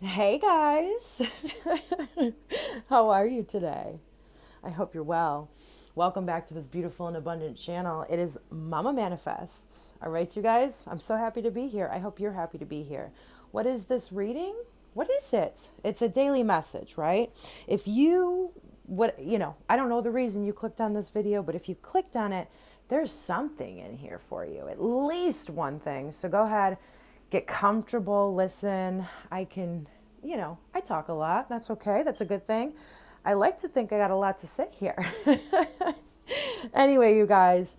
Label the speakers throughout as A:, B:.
A: Hey guys, how are you today? I hope you're well. Welcome back to this beautiful and abundant channel. It is Mama Manifests. All right, you guys, I'm so happy to be here. I hope you're happy to be here. What is this reading? What is it? It's a daily message, right? If you, I don't know the reason you clicked on this video, but if you clicked on it, there's something in here for you, at least one thing. So go ahead, get comfortable, listen. I talk a lot. That's okay. That's a good thing. I like to think I got a lot to say here. Anyway, you guys,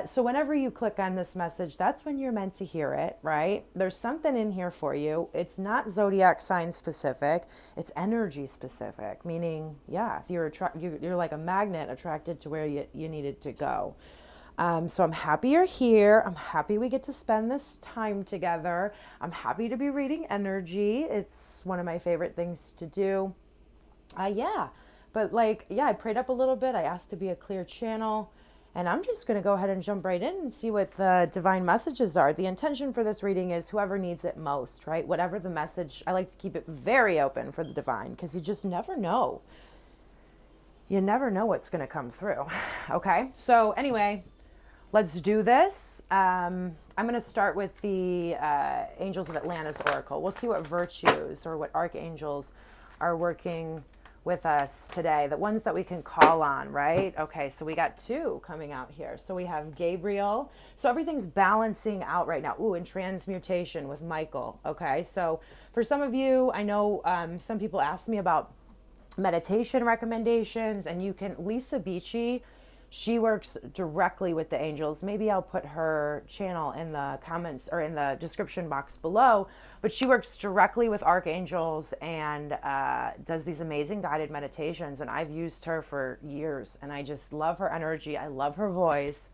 A: so whenever you click on this message, that's when you're meant to hear it, right? There's something in here for you. It's not zodiac sign specific. It's energy specific, meaning, yeah, if you're like a magnet attracted to where you needed to go. So I'm happy you're here. I'm happy we get to spend this time together. I'm happy to be reading energy. It's one of my favorite things to do. Yeah, but I prayed up a little bit. I asked to be a clear channel, and I'm just going to go ahead and jump right in and see what the divine messages are. The intention for this reading is whoever needs it most, right? Whatever the message, I like to keep it very open for the divine because you just never know. You never know what's going to come through. Okay, so anyway, let's do this. I'm going to start with the Angels of Atlantis Oracle. We'll see what virtues or what archangels are working with us today, the ones that we can call on, right? Okay, so we got two coming out here. So we have Gabriel. So everything's balancing out right now. Ooh, and transmutation with Michael. Okay, so for some of you, I know some people ask me about meditation recommendations, and you can, Lisa Beachy, she works directly with the angels. Maybe I'll put her channel in the comments or in the description box below. But she works directly with archangels and does these amazing guided meditations. And I've used her for years. And I just love her energy. I love her voice.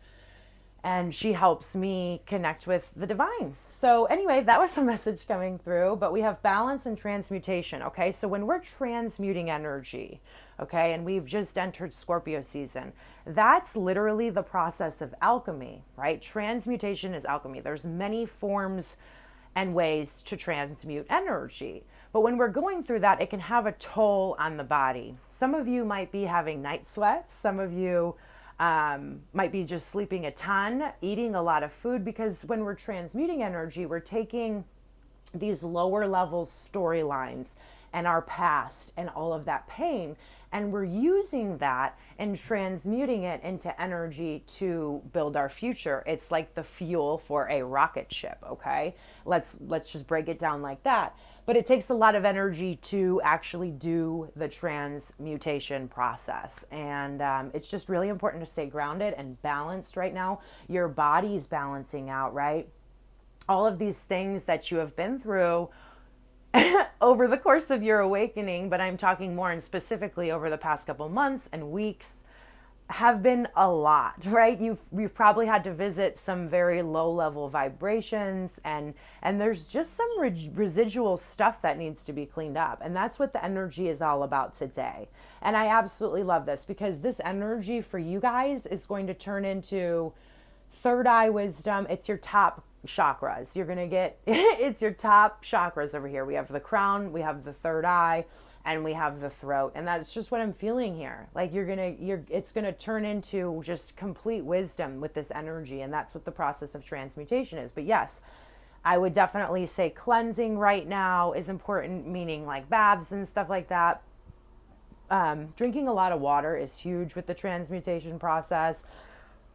A: And she helps me connect with the divine. So anyway, that was a message coming through, but we have balance and transmutation. Okay, so when we're transmuting energy, okay, and we've just entered Scorpio season, that's literally the process of alchemy, right? Transmutation is alchemy. There's many forms and ways to transmute energy. But when we're going through that, it can have a toll on the body. Some of you might be having night sweats. Some of you might be just sleeping a ton, eating a lot of food, because when we're transmuting energy, we're taking these lower level storylines and our past and all of that pain, and we're using that and transmuting it into energy to build our future. It's like the fuel for a rocket ship. Okay, let's just break it down like that. But it takes a lot of energy to actually do the transmutation process. And it's just really important to stay grounded and balanced right now. Your body's balancing out, right? All of these things that you have been through over the course of your awakening, but I'm talking more and specifically over the past couple months and weeks, have been a lot, right? You've probably had to visit some very low level vibrations, and there's just some residual stuff that needs to be cleaned up, and that's what the energy is all about today. And I absolutely love this because this energy for you guys is going to turn into third eye wisdom. It's your top chakras. You're gonna get it's your top chakras over here. We have the crown, we have the third eye, and we have the throat. And that's just what I'm feeling here. Like it's gonna turn into just complete wisdom with this energy. And that's what the process of transmutation is. But yes, I would definitely say cleansing right now is important, meaning like baths and stuff like that. Drinking a lot of water is huge with the transmutation process.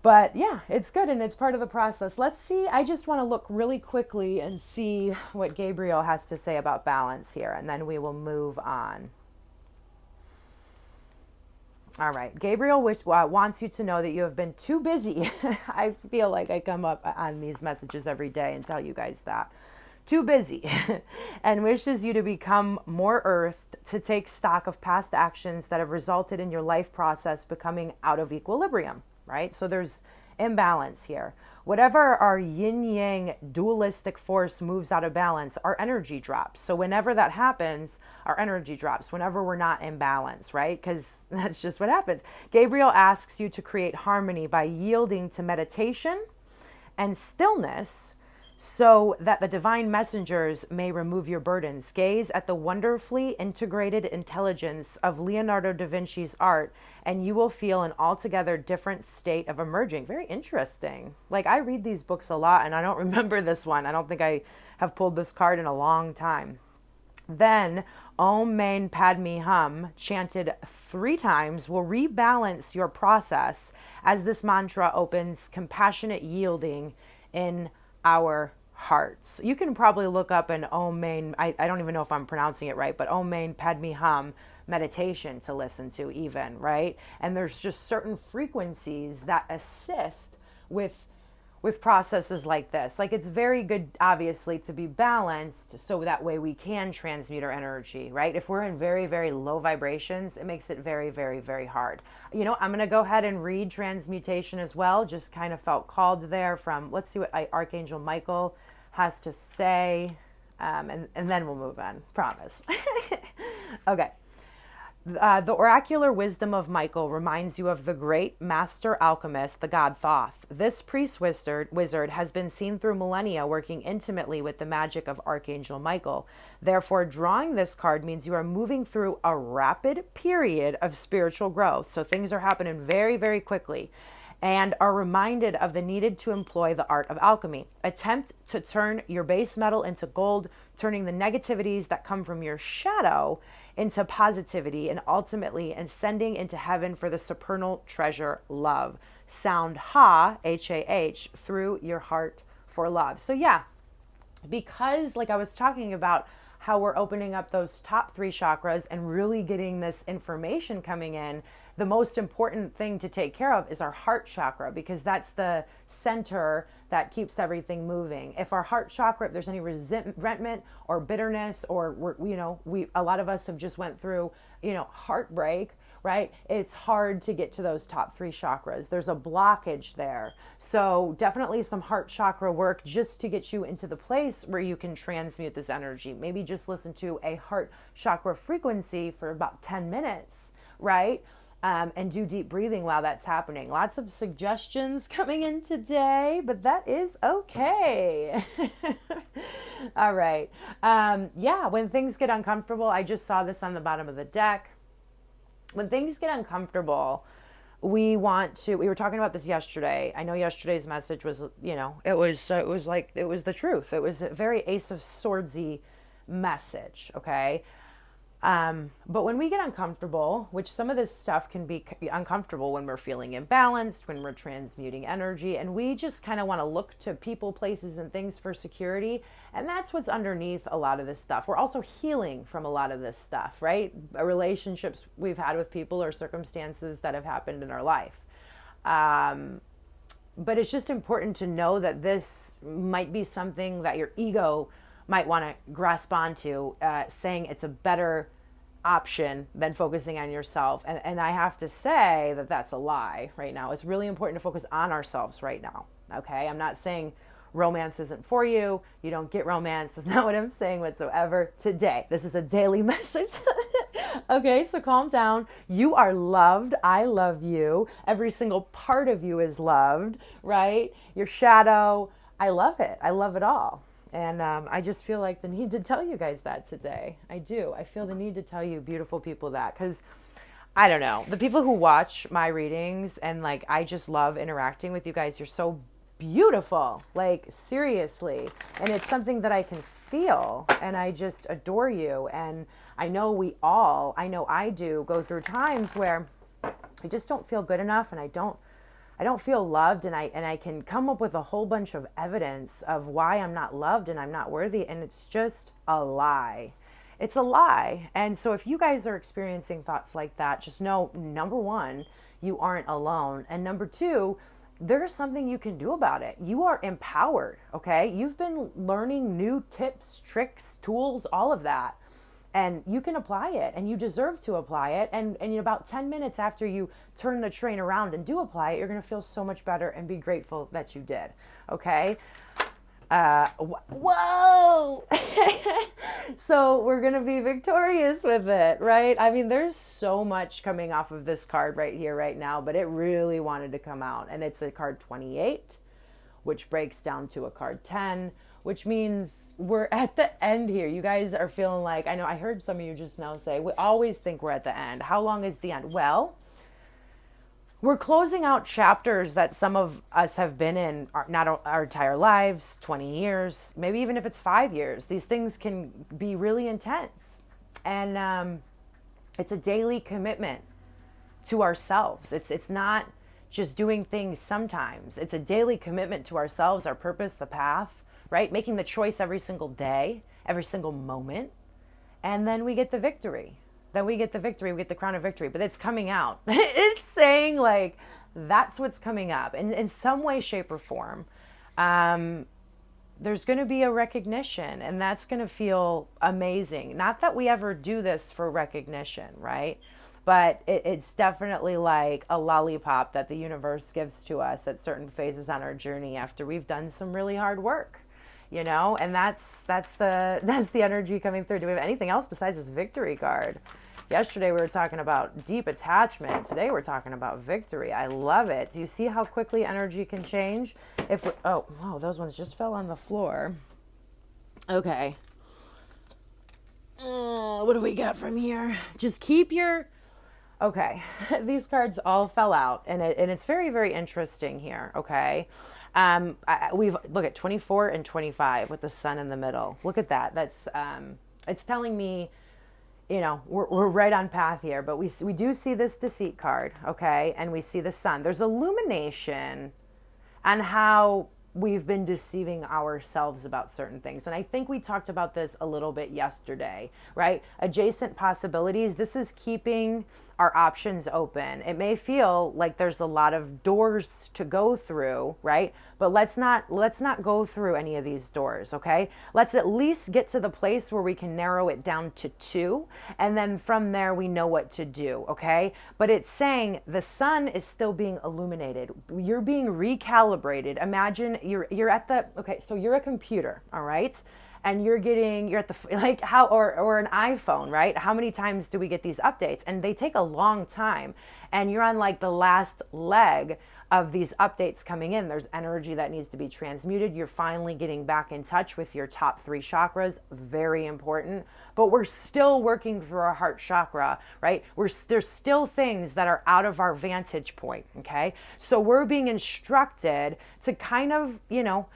A: But yeah, it's good and it's part of the process. Let's see. I just want to look really quickly and see what Gabriel has to say about balance here, and then we will move on. All right. Gabriel wants you to know that you have been too busy. I feel like I come up on these messages every day and tell you guys that. Too busy, and wishes you to become more earthed, to take stock of past actions that have resulted in your life process becoming out of equilibrium. Right? So there's imbalance here. Whatever our yin-yang dualistic force moves out of balance, our energy drops. So whenever that happens, our energy drops, whenever we're not in balance, right? Because that's just what happens. Gabriel asks you to create harmony by yielding to meditation and stillness so that the divine messengers may remove your burdens. Gaze at the wonderfully integrated intelligence of Leonardo da Vinci's art, and you will feel an altogether different state of emerging. Very interesting. Like, I read these books a lot, and I don't remember this one. I don't think I have pulled this card in a long time. Then, Om Mani Padme Hum, chanted 3 times, will rebalance your process as this mantra opens compassionate yielding in our hearts. You can probably look up an Om Mani, I don't even know if I'm pronouncing it right, but Om Mani Padme Hum meditation to listen to even, right? And there's just certain frequencies that assist with processes like this. Like, it's very good, obviously, to be balanced so that way we can transmute our energy, right? If we're in very, very low vibrations, it makes it very, very, very hard. You know, I'm going to go ahead and read transmutation as well. Just kind of felt called there from, let's see what Archangel Michael has to say, and then we'll move on, promise. Okay. The oracular wisdom of Michael reminds you of the great master alchemist, the god Thoth. This priest wizard has been seen through millennia working intimately with the magic of Archangel Michael. Therefore, drawing this card means you are moving through a rapid period of spiritual growth. So things are happening very, very quickly, and are reminded of the needed to employ the art of alchemy. Attempt to turn your base metal into gold, turning the negativities that come from your shadow into positivity, and ultimately ascending into heaven for the supernal treasure, love. Sound Ha, H-A-H, through your heart for love. So yeah, because like I was talking about how we're opening up those top 3 chakras and really getting this information coming in, the most important thing to take care of is our heart chakra, because that's the center that keeps everything moving. If our heart chakra, if there's any resentment or bitterness, or a lot of us have just went through, heartbreak, right? It's hard to get to those top 3 chakras. There's a blockage there. So definitely some heart chakra work just to get you into the place where you can transmute this energy. Maybe just listen to a heart chakra frequency for about 10 minutes, right? And do deep breathing while that's happening. Lots of suggestions coming in today, but that is okay. All right. Yeah, when things get uncomfortable, I just saw this on the bottom of the deck. When things get uncomfortable, we were talking about this yesterday. I know yesterday's message was, it was the truth. It was a very Ace of Swordsy message. Okay. But when we get uncomfortable, which some of this stuff can be uncomfortable when we're feeling imbalanced, when we're transmuting energy, and we just kind of want to look to people, places, and things for security. And that's what's underneath a lot of this stuff. We're also healing from a lot of this stuff, right? Relationships we've had with people or circumstances that have happened in our life. But it's just important to know that this might be something that your ego might want to grasp onto, saying it's a better option than focusing on yourself. And I have to say that that's a lie right now. It's really important to focus on ourselves right now. Okay. I'm not saying romance isn't for you. You don't get romance. That's not what I'm saying whatsoever today. This is a daily message. Okay. So calm down. You are loved. I love you. Every single part of you is loved, right? Your shadow. I love it. I love it all. And I just feel like the need to tell you guys that today. I do. I feel the need to tell you beautiful people that, because I don't know, the people who watch my readings, and like, I just love interacting with you guys. You're so beautiful, like seriously. And it's something that I can feel, and I just adore you. And I know I know I do go through times where I just don't feel good enough, and I don't feel loved, and I can come up with a whole bunch of evidence of why I'm not loved and I'm not worthy, and it's just a lie. It's a lie. And so if you guys are experiencing thoughts like that, just know, number 1, you aren't alone. And number 2, there's something you can do about it. You are empowered, okay? You've been learning new tips, tricks, tools, all of that. And you can apply it, and you deserve to apply it. And in about 10 minutes after you turn the train around and do apply it, you're going to feel so much better and be grateful that you did. Okay. Whoa. So we're going to be victorious with it, right? I mean, there's so much coming off of this card right here, right now, but it really wanted to come out. And it's a card 28, which breaks down to a card 10, which means we're at the end here. You guys are feeling like, I know I heard some of you just now say, we always think we're at the end. How long is the end? Well, we're closing out chapters that some of us have been in not our entire lives, 20 years, maybe even if it's 5 years. These things can be really intense. And it's a daily commitment to ourselves. It's not just doing things sometimes. It's a daily commitment to ourselves, our purpose, the path, right? Making the choice every single day, every single moment. And then we get the victory. Then we get the victory, we get the crown of victory, but it's coming out. It's saying like, that's what's coming up. And in some way, shape, or form, there's going to be a recognition, and that's going to feel amazing. Not that we ever do this for recognition, right? But it's definitely like a lollipop that the universe gives to us at certain phases on our journey after we've done some really hard work. You know, and that's the energy coming through. Do we have anything else besides this victory card? Yesterday we were talking about deep attachment. Today we're talking about victory. I love it. Do you see how quickly energy can change? Oh, wow, those ones just fell on the floor. Okay. What do we got from here? Just keep your... Okay, these cards all fell out, and it's very, very interesting here, okay? We've look at 24 and 25 with the sun in the middle. Look at that. That's it's telling me, you know, we're right on path here, but we do see this deceit card, okay? And we see the sun. There's illumination on how we've been deceiving ourselves about certain things. And I think we talked about this a little bit yesterday, right? Adjacent possibilities. This is keeping our options open. It may feel like there's a lot of doors to go through, right? But let's not go through any of these doors, okay? Let's at least get to the place where we can narrow it down to 2, and then from there we know what to do, okay? But it's saying the sun is still being illuminated. You're being recalibrated. Imagine you're at the, okay, so you're a computer, all right? And you're at the, like how, or an iPhone, right? How many times do we get these updates? And they take a long time. And you're on like the last leg of these updates coming in. There's energy that needs to be transmuted. You're finally getting back in touch with your top 3 chakras. Very important. But we're still working through our heart chakra, right? There's still things that are out of our vantage point, okay? So we're being instructed to kind of, you know,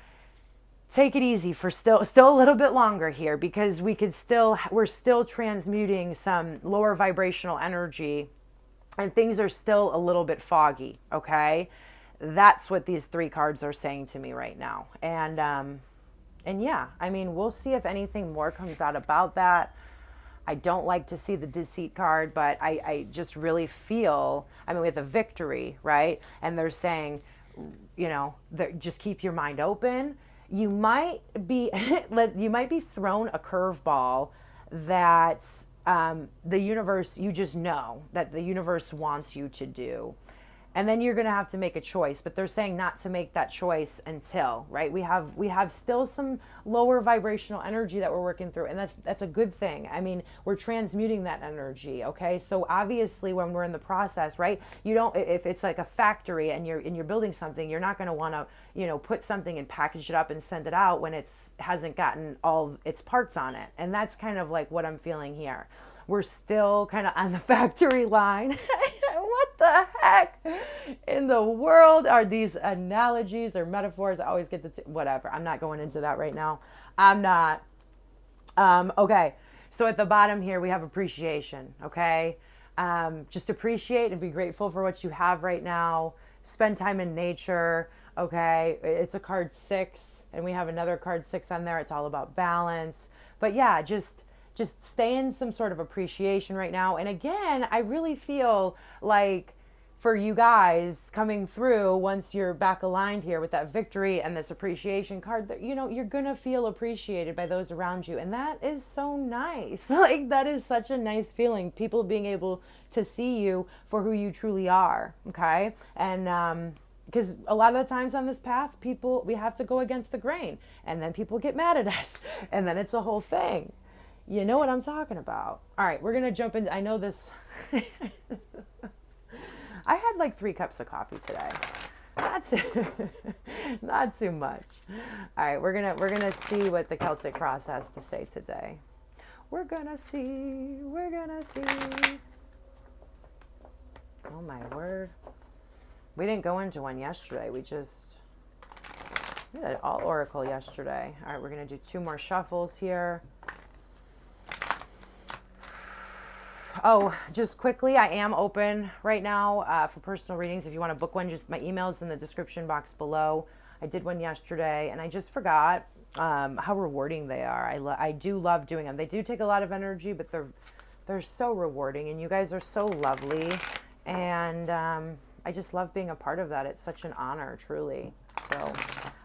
A: take it easy for still a little bit longer here, because we're still transmuting some lower vibrational energy, and things are still a little bit foggy, okay? That's what these 3 cards are saying to me right now. And yeah, I mean, we'll see if anything more comes out about that. I don't like to see the deceit card, but I just really feel, I mean, we have the victory, right? And they're saying, you know, just keep your mind open. You might be thrown a curveball that the universe, you just know that the universe wants you to do. And then you're going to have to make a choice, but they're saying not to make that choice until, right? We have still some lower vibrational energy that we're working through, and that's a good thing. I mean, we're transmuting that energy, okay? So obviously when we're in the process, right? You don't, if it's like a factory and you're building something, you're not going to want to, you know, put something and package it up and send it out when hasn't gotten all its parts on it. And that's kind of like what I'm feeling here. We're still kind of on the factory line. What the heck in the world are these analogies or metaphors? I always get whatever. I'm not going into that right now. I'm not. Okay. So at the bottom here, we have appreciation. Okay. Just appreciate and be grateful for what you have right now. Spend time in nature. Okay. It's a card 6, and we have another card 6 on there. It's all about balance. But yeah, just stay in some sort of appreciation right now. And again, I really feel like for you guys coming through, once you're back aligned here with that victory and this appreciation card, that, you know, you're going to feel appreciated by those around you. And that is so nice. Like, that is such a nice feeling. People being able to see you for who you truly are. Okay. And, because a lot of the times on this path, we have to go against the grain, and then people get mad at us, and then it's a whole thing. You know what I'm talking about. All right, we're going to jump in. I know this. I had like 3 cups of coffee today. Not too, not too much. All right, we're gonna see what the Celtic Cross has to say today. We're gonna see. We're gonna see. Oh my word. We didn't go into one yesterday. We did an all oracle yesterday. All right, we're gonna do 2 more shuffles here. Oh, just quickly, I am open right now for personal readings. If you want to book one, just my email's in the description box below. I did one yesterday, and I just forgot how rewarding they are. I do love doing them. They do take a lot of energy, but they're so rewarding, and you guys are so lovely, and I just love being a part of that. It's such an honor, truly. So, all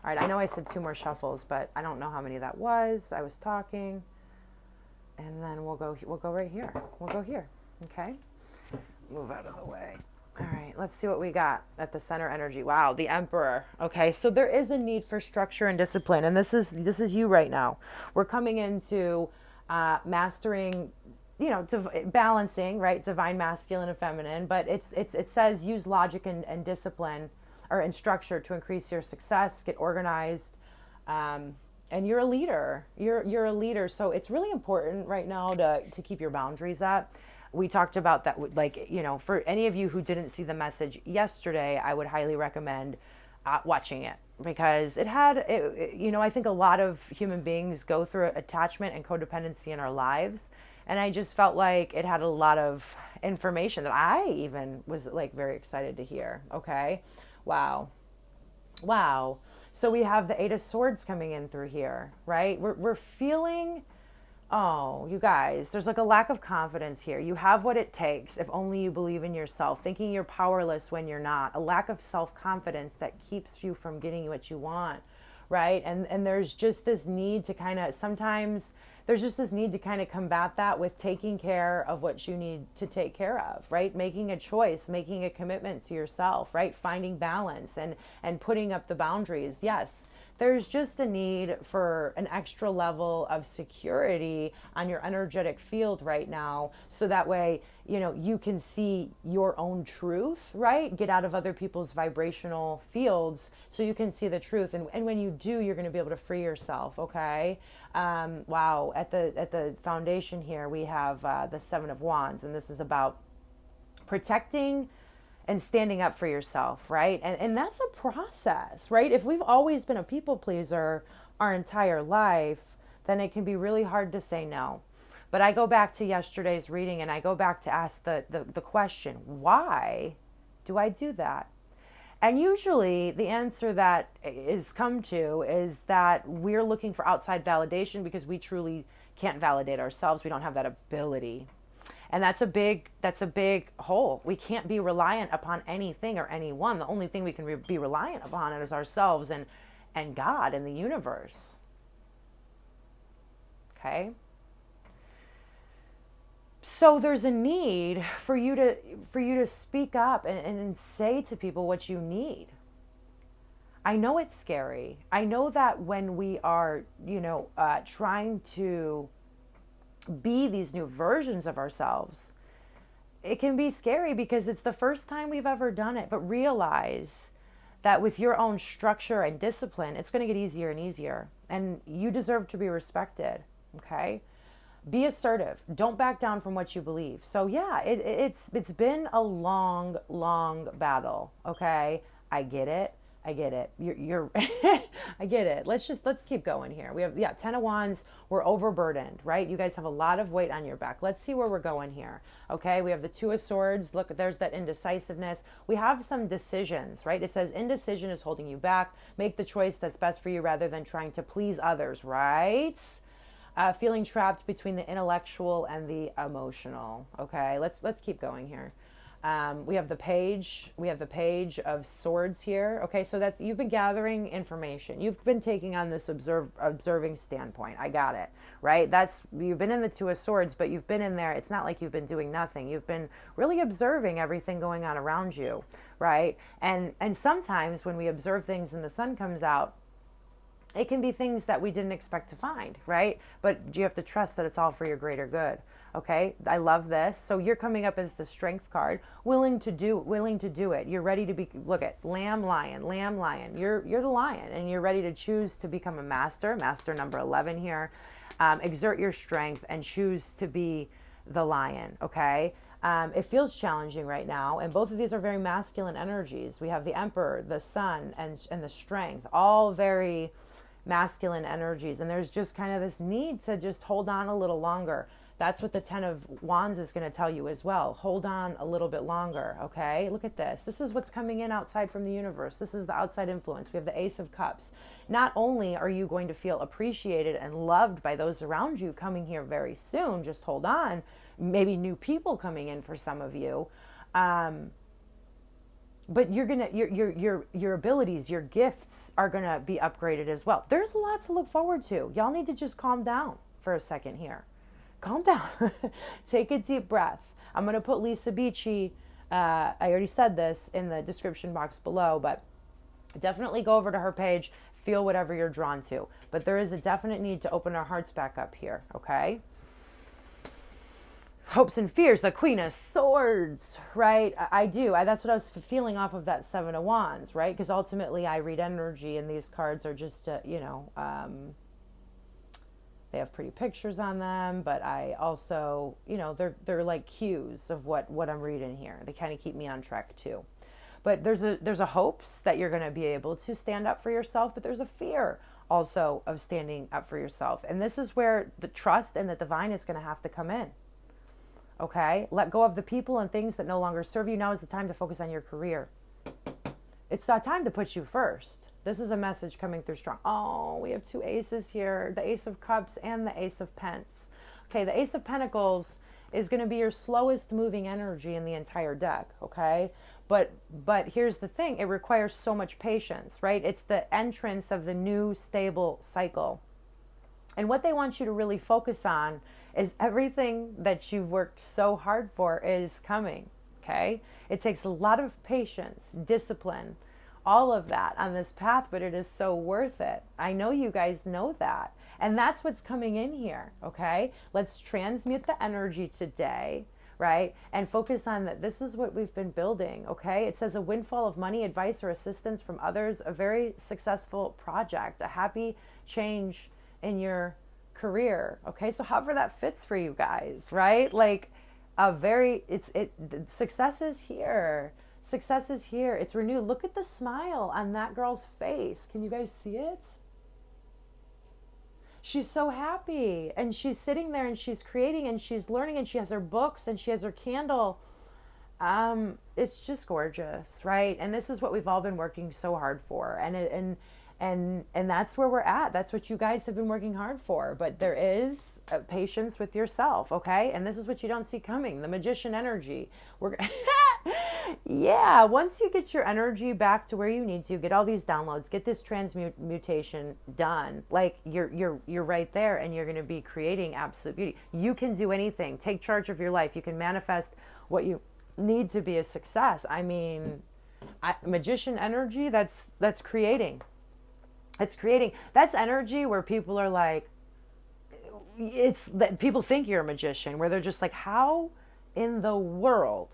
A: right, I know I said 2 more shuffles, but I don't know how many that was. I was talking. And then we'll go right here. We'll go here, okay? Move out of the way. All right, let's see what we got at the center energy. Wow, the Emperor. Okay, so there is a need for structure and discipline, and this is you right now. We're coming into mastering, balancing, right? Divine masculine and feminine, but it says use logic and discipline and structure to increase your success, get organized. And you're a leader. You're a leader. So it's really important right now to keep your boundaries up. We talked about that, for any of you who didn't see the message yesterday, I would highly recommend watching it, because I think a lot of human beings go through attachment and codependency in our lives. And I just felt like it had a lot of information that I even was very excited to hear. Okay. Wow. So we have the 8 of Swords coming in through here, right? We're feeling, you guys, there's a lack of confidence here. You have what it takes if only you believe in yourself, thinking you're powerless when you're not, a lack of self-confidence that keeps you from getting what you want, right? And there's just this need to combat that with taking care of what you need to take care of, right? Making a choice, making a commitment to yourself, right? Finding balance and putting up the boundaries. Yes, there's just a need for an extra level of security on your energetic field right now. So that way, you can see your own truth, right? Get out of other people's vibrational fields so you can see the truth. And when you do, you're going to be able to free yourself. Okay. Wow. At the foundation here, we have the 7 of Wands, and this is about protecting and standing up for yourself, right? And that's a process, right? If we've always been a people pleaser our entire life, then it can be really hard to say no. But I go back to yesterday's reading, and I go back to ask the question, why do I do that? And usually the answer that is come to is that we're looking for outside validation because we truly can't validate ourselves. We don't have that ability. And that's a big hole. We can't be reliant upon anything or anyone. The only thing we can be reliant upon is ourselves and God and the universe. Okay? So there's a need for you to speak up and say to people what you need. I know it's scary. I know that when we are, trying to be these new versions of ourselves, it can be scary because it's the first time we've ever done it. But realize that with your own structure and discipline, it's going to get easier and easier. And you deserve to be respected. Okay? Be assertive. Don't back down from what you believe. So yeah, it's been a long battle. Okay? I get it. You're I get it. Let's keep going here. We have 10 of Wands. We're overburdened, right? You guys have a lot of weight on your back. Let's see where we're going here. Okay, we have the 2 of Swords. Look, there's that indecisiveness. We have some decisions, right? It says indecision is holding you back. Make the choice that's best for you rather than trying to please others, right? Feeling trapped between the intellectual and the emotional. Okay, let's keep going here. We have the page of Swords here. Okay, so you've been gathering information. You've been taking on this observing standpoint. I got it, right? You've been in the 2 of Swords, but you've been in there. It's not like you've been doing nothing. You've been really observing everything going on around you, right? And sometimes when we observe things and the sun comes out, It can be things that we didn't expect to find, right? But you have to trust that it's all for your greater good. Okay, I love this. So you're coming up as the strength card, willing to do it. You're ready to be. Look at lamb, lion, lamb, lion. You're the lion, and you're ready to choose to become a master. Master number 11 here. Exert your strength and choose to be the lion. Okay. It feels challenging right now, and both of these are very masculine energies. We have the Emperor, the Sun, and the Strength, all very masculine energies, and there's just kind of this need to just hold on a little longer. That's what the 10 of Wands is going to tell you as well. Hold on a little bit longer, okay? Look at this. This is what's coming in outside from the universe. This is the outside influence. We have the Ace of Cups. Not only are you going to feel appreciated and loved by those around you coming here very soon, just hold on, maybe new people coming in for some of you, but you're gonna your abilities, your gifts are gonna be upgraded as well. There's a lot to look forward to. Y'all need to just calm down for a second here. Calm down. Take a deep breath. I'm gonna put Lisa Beachy, I already said this in the description box below, but definitely go over to her page, feel whatever you're drawn to. But there is a definite need to open our hearts back up here, okay? Hopes and fears, the Queen of Swords, right? I do. That's what I was feeling off of that 7 of Wands, right? Because ultimately I read energy, and these cards are just, they have pretty pictures on them, but I also, they're like cues of what I'm reading here. They kind of keep me on track too. But there's a hopes that you're going to be able to stand up for yourself, but there's a fear also of standing up for yourself. And this is where the trust and the divine is going to have to come in. Okay? Let go of the people and things that no longer serve you. Now is the time to focus on your career. It's that time to put you first. This is a message coming through strong. Oh, we have 2 aces here. The Ace of Cups and the Ace of Pence. Okay, the Ace of Pentacles is going to be your slowest moving energy in the entire deck, okay? But here's the thing. It requires so much patience, right? It's the entrance of the new stable cycle. And what they want you to really focus on is everything that you've worked so hard for is coming, okay? It takes a lot of patience, discipline, all of that on this path, but it is so worth it. I know you guys know that. And that's what's coming in here, okay? Let's transmute the energy today, right? And focus on that this is what we've been building, okay? It says a windfall of money, advice, or assistance from others, a very successful project, a happy change in your career, okay? So however that fits for you guys, right? Like success is here. Success is here. It's renewed. Look at the smile on that girl's face. Can you guys see it? She's so happy, and she's sitting there and she's creating and she's learning, and she has her books and she has her candle. It's just gorgeous, right? And this is what we've all been working so hard for. And that's where we're at. That's what you guys have been working hard for. But there is patience with yourself, okay? And this is what you don't see coming. The Magician energy. Yeah, once you get your energy back to where you need to, get all these downloads, get this transmutation done, like you're right there, and you're going to be creating absolute beauty. You can do anything. Take charge of your life. You can manifest what you need to be a success. I mean, Magician energy, that's creating. It's creating. That's energy where people are like, it's that people think you're a magician, where they're just like, how in the world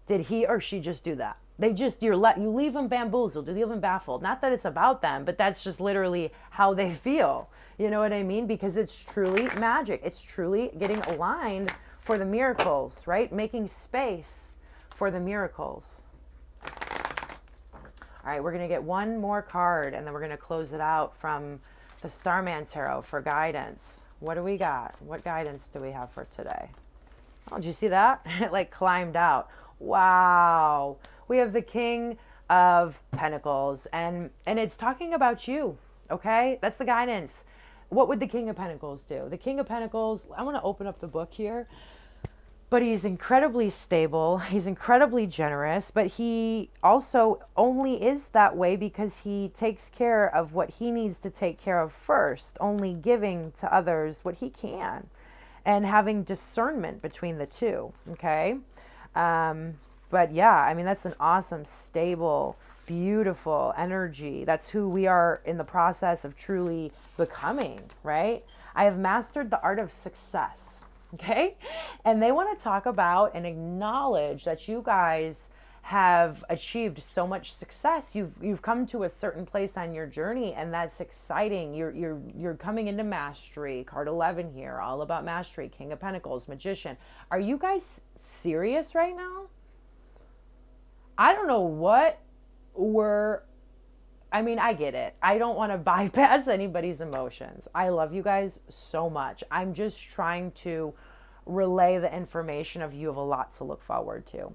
A: did he or she just do that? They just, you leave them bamboozled, you leave them baffled. Not that it's about them, but that's just literally how they feel. You know what I mean? Because it's truly magic. It's truly getting aligned for the miracles, right? Making space for the miracles. All right, we're going to get one more card, and then we're going to close it out from the Starman Tarot for guidance. What do we got? What guidance do we have for today? Oh, did you see that? It like climbed out. Wow. We have the King of Pentacles, and it's talking about you, okay? That's the guidance. What would the King of Pentacles do? The King of Pentacles, I want to open up the book here. But he's incredibly stable. He's incredibly generous, but he also only is that way because he takes care of what he needs to take care of first, only giving to others what he can, and having discernment between the two, okay? But yeah, I mean, that's an awesome, stable beautiful energy. That's who we are in the process of truly becoming, right? I have mastered the art of success. Okay. And they want to talk about and acknowledge that you guys have achieved so much success. You've come to a certain place on your journey, and that's exciting. You're coming into mastery. Card 11 here, all about mastery. King of Pentacles, Magician. Are you guys serious right now? I don't know what I get it. I don't want to bypass anybody's emotions. I love you guys so much. I'm just trying to relay the information of you have a lot to look forward to.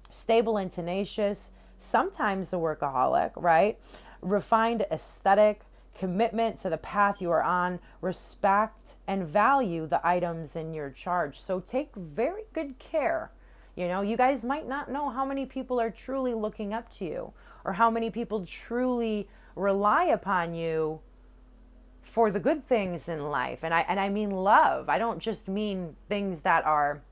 A: Stable and tenacious, sometimes a workaholic, right? Refined aesthetic, commitment to the path you are on, respect and value the items in your charge. So take very good care. You know, you guys might not know how many people are truly looking up to you, or how many people truly rely upon you for the good things in life. And I mean love. I don't just mean things that are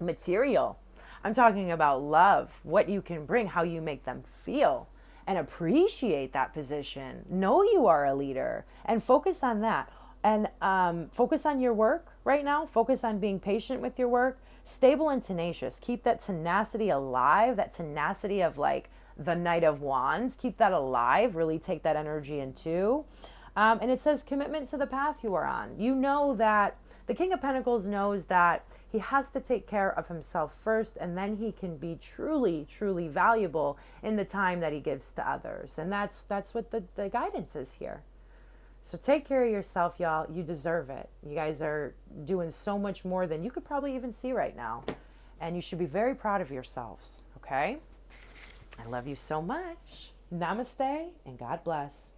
A: material. I'm talking about love, what you can bring, how you make them feel, and appreciate that position. Know you are a leader and focus on that. And focus on your work right now. Focus on being patient with your work. Stable and tenacious. Keep that tenacity alive, that tenacity of like the Knight of Wands. Keep that alive. Really take that energy into. And it says commitment to the path you are on. You know that the King of Pentacles knows that he has to take care of himself first, and then he can be truly, truly valuable in the time that he gives to others. And that's what the guidance is here. So take care of yourself, y'all. You deserve it. You guys are doing so much more than you could probably even see right now. And you should be very proud of yourselves, okay? I love you so much. Namaste and God bless.